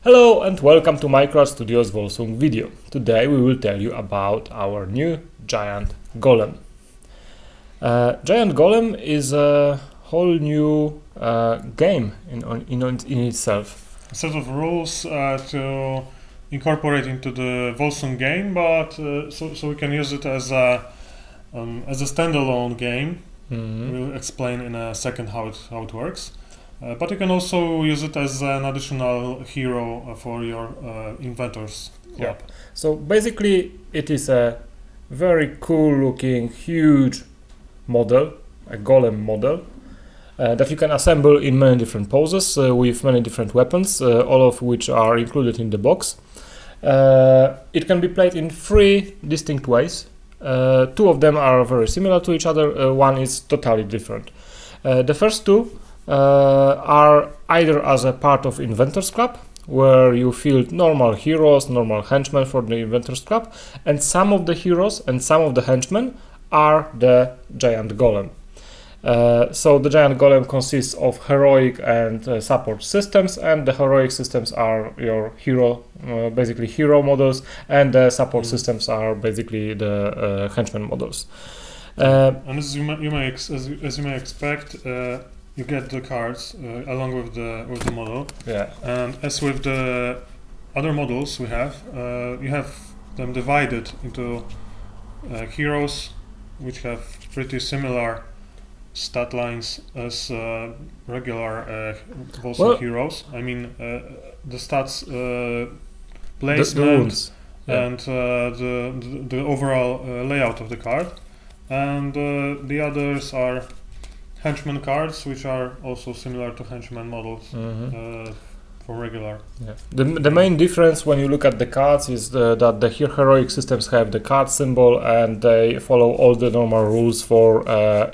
Hello and welcome to Minecraft Studios Volsung video. Today we will tell you about our new giant golem. Giant golem is a whole new game in itself. A set of rules to incorporate into the Volsung game, but so we can use it as a standalone game. We'll explain in a second how it works. But you can also use it as an additional hero for your Inventors club. Yeah. So basically it is a very cool looking huge model, a golem model, that you can assemble in many different poses with many different weapons, all of which are included in the box. It can be played in 3 distinct ways. 2 of them are very similar to each other, one is totally different. The first 2 are either as a part of Inventors Club, where you field normal heroes, normal henchmen for the Inventors Club, and some of the heroes and some of the henchmen are the giant golem. So the giant golem consists of heroic and support systems, and the heroic systems are your hero, basically hero models, and the support systems are basically the henchmen models. And as you may expect, you get the cards along with the model. Yeah. And as with the other models we have, you have them divided into heroes, which have pretty similar stat lines as regular Volsung heroes. I mean, the stats, placement, and the overall layout of the card, and the others are henchman cards, which are also similar to henchman models for regular. Yeah. The main difference when you look at the cards is that the heroic systems have the card symbol and they follow all the normal rules for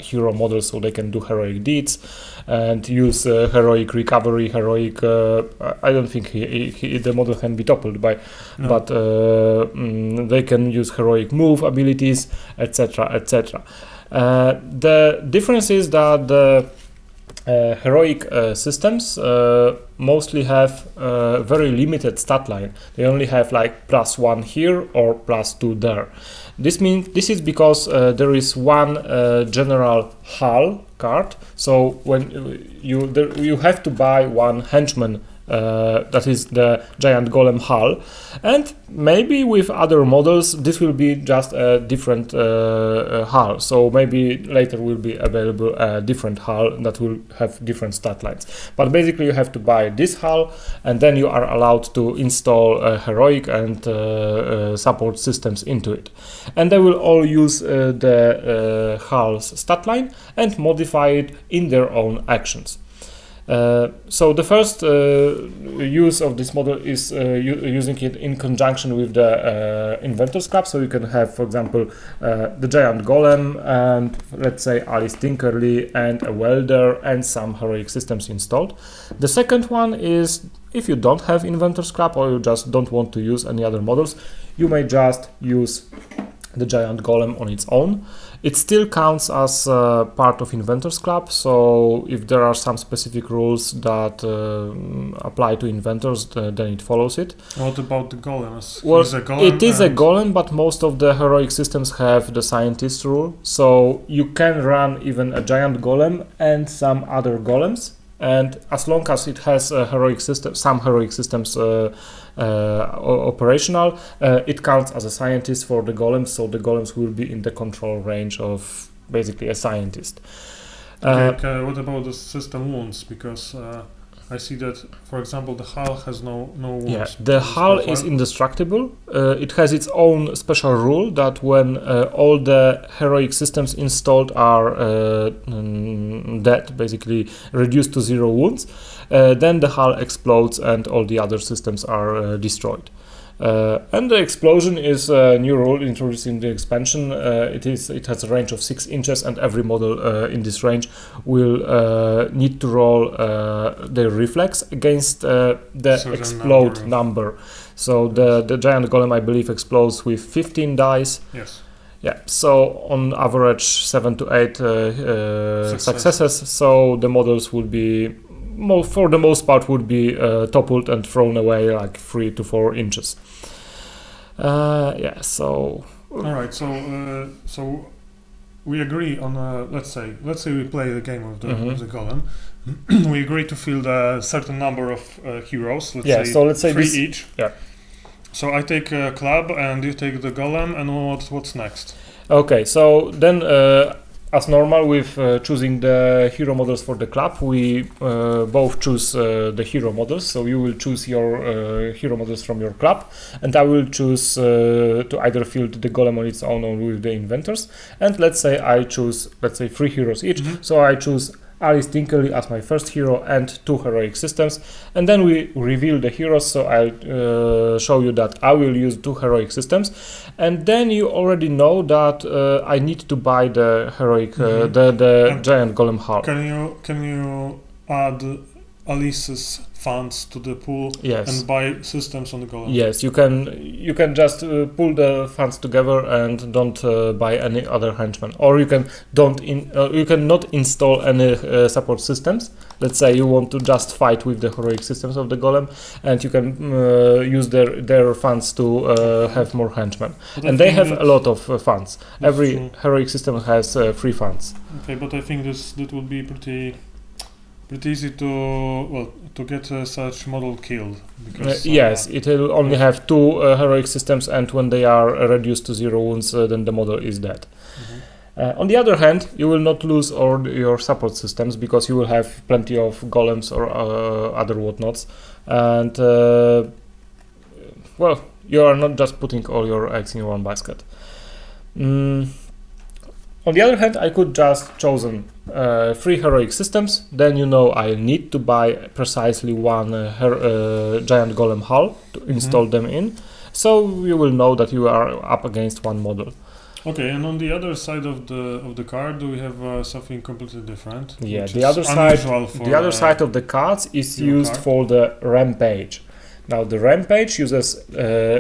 hero models, so they can do heroic deeds and use heroic recovery, heroic. I don't think the model can be toppled by, but they can use heroic move abilities, etc., etc. The difference is that the heroic systems mostly have very limited stat line. They only have like +1 here or +2 there. This is because there is one general hull card. So when you have to buy one henchman. That is the giant golem hull, and maybe with other models this will be just a different hull, so maybe later will be available a different hull that will have different stat lines, but basically you have to buy this hull and then you are allowed to install heroic and support systems into it, and they will all use the hull's stat line and modify it in their own actions. So the first use of this model is using it in conjunction with the Inventors Club. So you can have, for example, the giant golem and let's say Alice Tinkerly and a welder and some heroic systems installed. The second one is if you don't have Inventors Club or you just don't want to use any other models, you may just use the giant golem on its own. It still counts as part of Inventors Club, so if there are some specific rules that apply to inventors, then it follows it. What about the golem? Well, it is a golem, but most of the heroic systems have the scientist rule, so you can run even a giant golem and some other golems, and as long as it has a heroic system, some heroic systems operational, it counts as a scientist for the golems, so the golems will be in the control range of basically a scientist. What about the system wounds? Because I see that, for example, the hull has no wounds. Yeah, the hull is indestructible. It has its own special rule that when all the heroic systems installed are dead, basically reduced to 0 wounds, then the hull explodes and all the other systems are destroyed. And the explosion is a new rule introduced in the expansion. It has a range of 6 inches, and every model in this range will need to roll their reflex against the explode number. So the giant golem, I believe, explodes with 15 dice. Yes. Yeah, so on average 7 to 8 successes. So the models will be for the most part would be toppled and thrown away like 3 to 4 inches. Yeah, so... All right, so we agree on let's say we play the game with the golem. We agree to field a certain number of heroes. Let's say 3 each. Yeah. So I take a club and you take the golem, and what's next? Okay, so then as normal with choosing the hero models for the club, we both choose the hero models. So you will choose your hero models from your club, and I will choose to either field the golem on its own or with the inventors. And let's say I choose 3 heroes each. So I choose Alice Tinkley as my first hero and 2 heroic systems, and then we reveal the heroes. So I show you that I will use 2 heroic systems, and then you already know that I need to buy the heroic the giant golem hull. Can you add Alice's funds to the pool and buy systems on the golem? Yes, you can just pull the funds together and don't buy any other henchmen, or you can not install any support systems. Let's say you want to just fight with the heroic systems of the golem, and you can use their funds to have more henchmen. And they have a lot of funds. Every heroic system has 3 funds. Okay, but I think that would be pretty easy to get such model killed. Because, yes, it will only have 2 heroic systems, and when they are reduced to 0 wounds, then the model is dead. On the other hand, you will not lose all your support systems, because you will have plenty of golems or other whatnots, and well, you are not just putting all your eggs in one basket. On the other hand, I could just chosen 3 heroic systems. Then you know I need to buy precisely 1 giant golem hull to install them in. So you will know that you are up against 1 model. Okay, and on the other side of the card, do we have something completely different? Yeah, the other side of the cards is used for the rampage. Now the rampage uses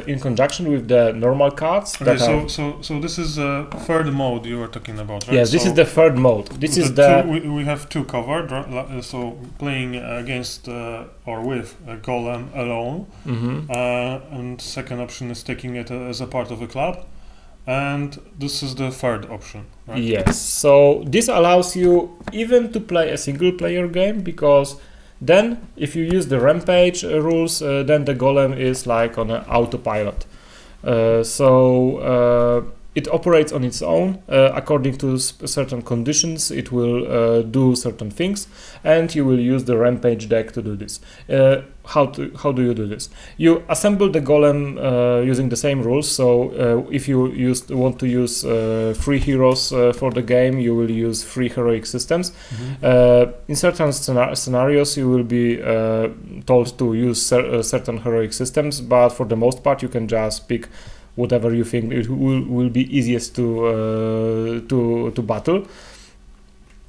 in conjunction with the normal cards. Okay, so this is a third mode you were talking about, right? Yes, this is the third mode. This is we have 2 covered, so playing against or with a golem alone, and second option is taking it as a part of a club, and this is the third option, right? Yes, so this allows you even to play a single player game, because then if you use the rampage rules, then the golem is like on an autopilot. It operates on its own according to certain conditions. It will do certain things, and you will use the rampage deck to do this. How do you do this? You assemble the golem using the same rules. So if you want to use 3 heroes for the game, you will use 3 heroic systems. In certain scenarios, you will be told to use certain heroic systems, but for the most part, you can just pick whatever you think it will be easiest to battle,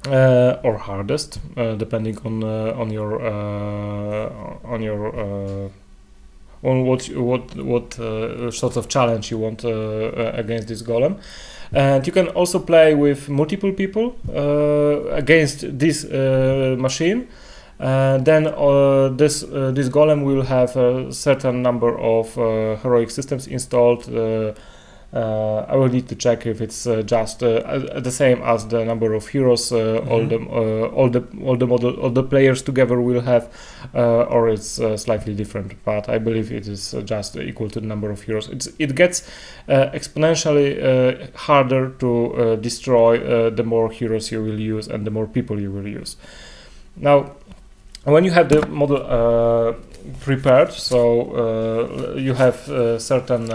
or hardest, depending on what sort of challenge you want against this golem. And you can also play with multiple people against this machine. Then this golem will have a certain number of heroic systems installed. I will need to check if it's just the same as the number of heroes all the players together will have, or it's slightly different. But I believe it is just equal to the number of heroes. It gets exponentially harder to destroy the more heroes you will use and the more people you will use. Now, when you have the model prepared, so you have certain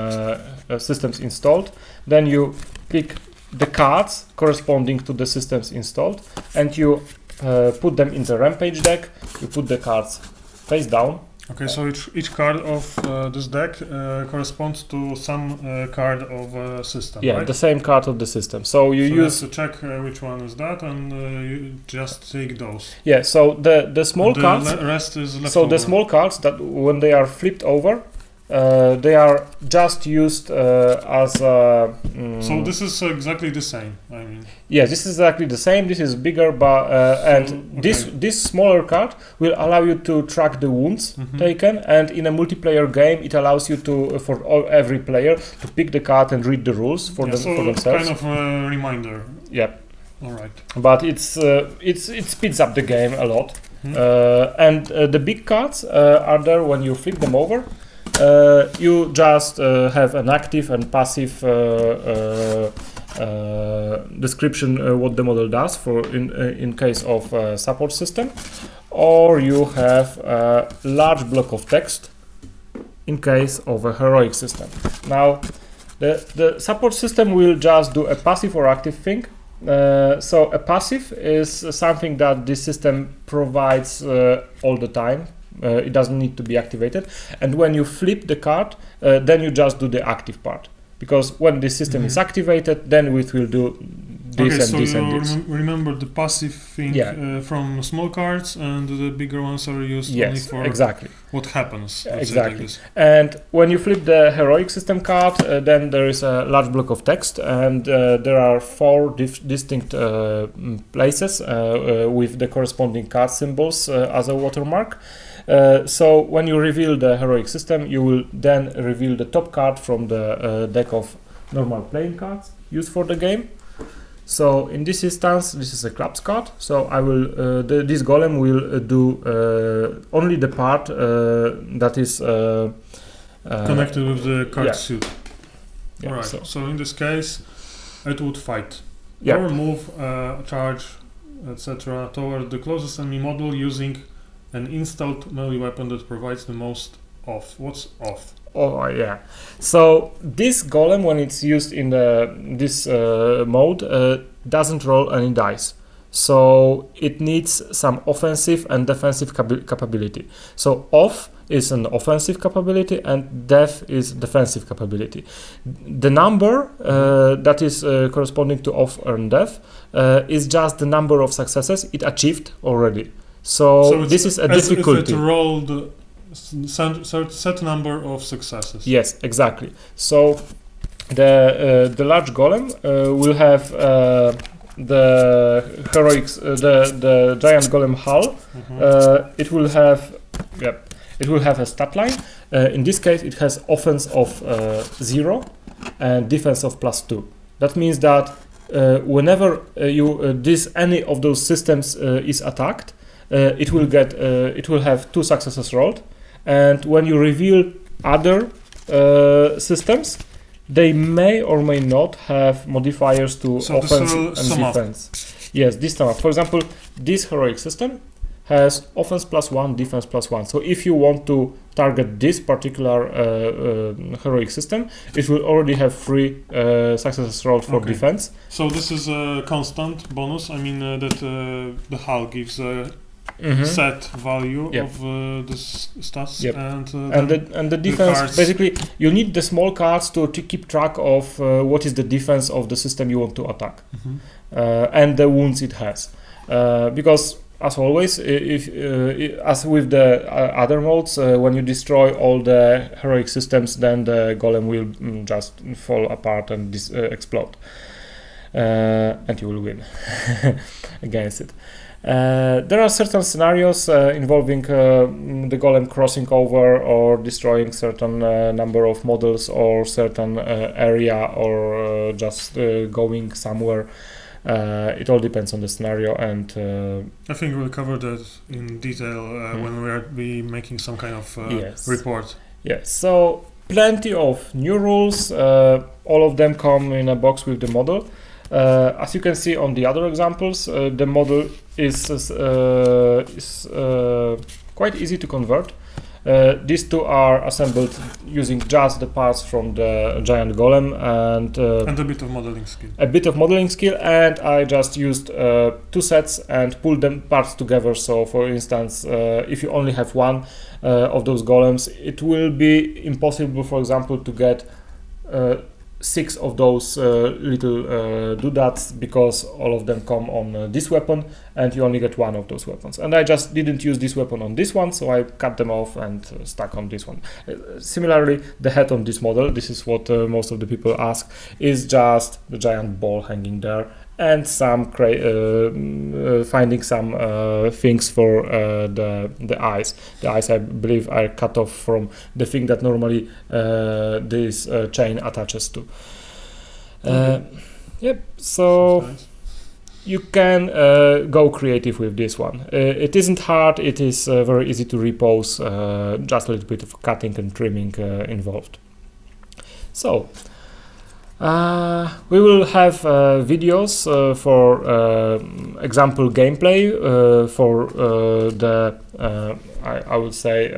systems installed, then you pick the cards corresponding to the systems installed, and you put them in the rampage deck. You put the cards face down. Okay, so each card of this deck corresponds to some card of a system, yeah, right? The same card of the system. So you use to check which one is that, and you just take those. Yeah, so the small cards. The rest is left so over. The small cards that when they are flipped over, They are just used as a, So this is exactly the same. I mean, yeah, this is exactly the same. This is bigger, but and this smaller card will allow you to track the wounds taken, and in a multiplayer game, it allows you to every player to pick the card and read the rules for themselves. Kind of a reminder. Yeah. All right. But it speeds up the game a lot. And the big cards are there when you flip them over. You just have an active and passive description what the model does for in case of a support system, or you have a large block of text in case of a heroic system. Now, the support system will just do a passive or active thing. So a passive is something that this system provides all the time. It doesn't need to be activated, and when you flip the card, then you just do the active part, because when the system is activated, then it will do this and this and this. Remember the passive thing from small cards, and the bigger ones are used only for what happens. Exactly. And when you flip the heroic system card, then there is a large block of text, and there are 4 distinct places with the corresponding card symbols as a watermark. So when you reveal the heroic system, you will then reveal the top card from the deck of normal playing cards used for the game. So in this instance, this is a clubs card. So I will this golem will do only the part that is connected with the card suit. Yeah, right. So in this case, it would fight or move, charge, etc. toward the closest enemy model using an installed melee weapon that provides the most off. What's off? Oh yeah. So this golem, when it's used in this mode, doesn't roll any dice. So it needs some offensive and defensive capability. So off is an offensive capability and def is defensive capability. The number that is corresponding to off and def is just the number of successes it achieved already. So this is a difficulty. If it rolled set number of successes. Yes, exactly. So the large golem will have the heroics, the giant golem hull. It will have a stat line. In this case, it has offense of 0 and defense of +2. That means that whenever any of those systems is attacked, it will have 2 successes rolled, and when you reveal other systems, they may or may not have modifiers to offense and defense. Yes, this time, for example, this heroic system has offense +1, defense +1. So if you want to target this particular heroic system, it will already have 3 successes rolled for defense. So this is a constant bonus. I mean that the hull gives a set value of this stats, and the defense. Basically, you need the small cards to keep track of what is the defense of the system you want to attack, and the wounds it has, because. As always, as with the other modes, when you destroy all the heroic systems, then the golem will just fall apart and explode, and you will win against it. There are certain scenarios involving the golem crossing over or destroying certain number of models or certain area or just going somewhere. It all depends on the scenario, and I think we'll cover that in detail when we'll be making some kind of report. Yes, so plenty of new rules. All of them come in a box with the model. As you can see on the other examples, the model is quite easy to convert. These two are assembled using just the parts from the giant golem and a bit of modeling skill. And I just used 2 sets and pulled them parts together. So for instance, if you only have one of those golems, it will be impossible, for example, to get 6 of those little doodads, because all of them come on this weapon, and you only get 1 of those weapons. And I just didn't use this weapon on this one, so I cut them off and stuck on this one. Similarly, the head on this model, this is what most of the people ask, is just the giant ball hanging there, and some finding some things for the eyes. The eyes, I believe, are cut off from the thing that normally this chain attaches to. Yep. So nice. You can go creative with this one. It isn't hard. It is very easy to repose. Just a little bit of cutting and trimming involved. So. We will have videos for example gameplay for the I would say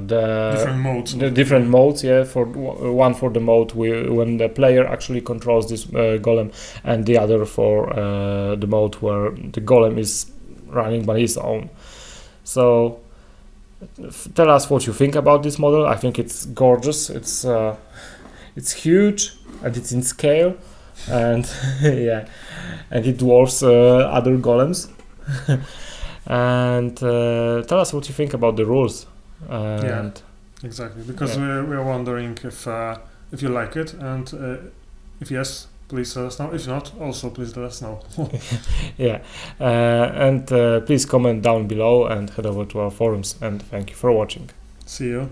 the different modes. The different modes, yeah. For one for the mode when the player actually controls this golem, and the other for the mode where the golem is running by his own. So tell us what you think about this model. I think it's gorgeous. It's huge and it's in scale, and yeah, and it dwarfs other golems. And tell us what you think about the rules. Yeah, exactly. Because we are wondering if you like it, and if yes, please let us know. If not, also please let us know. Yeah, and please comment down below and head over to our forums. And thank you for watching. See you.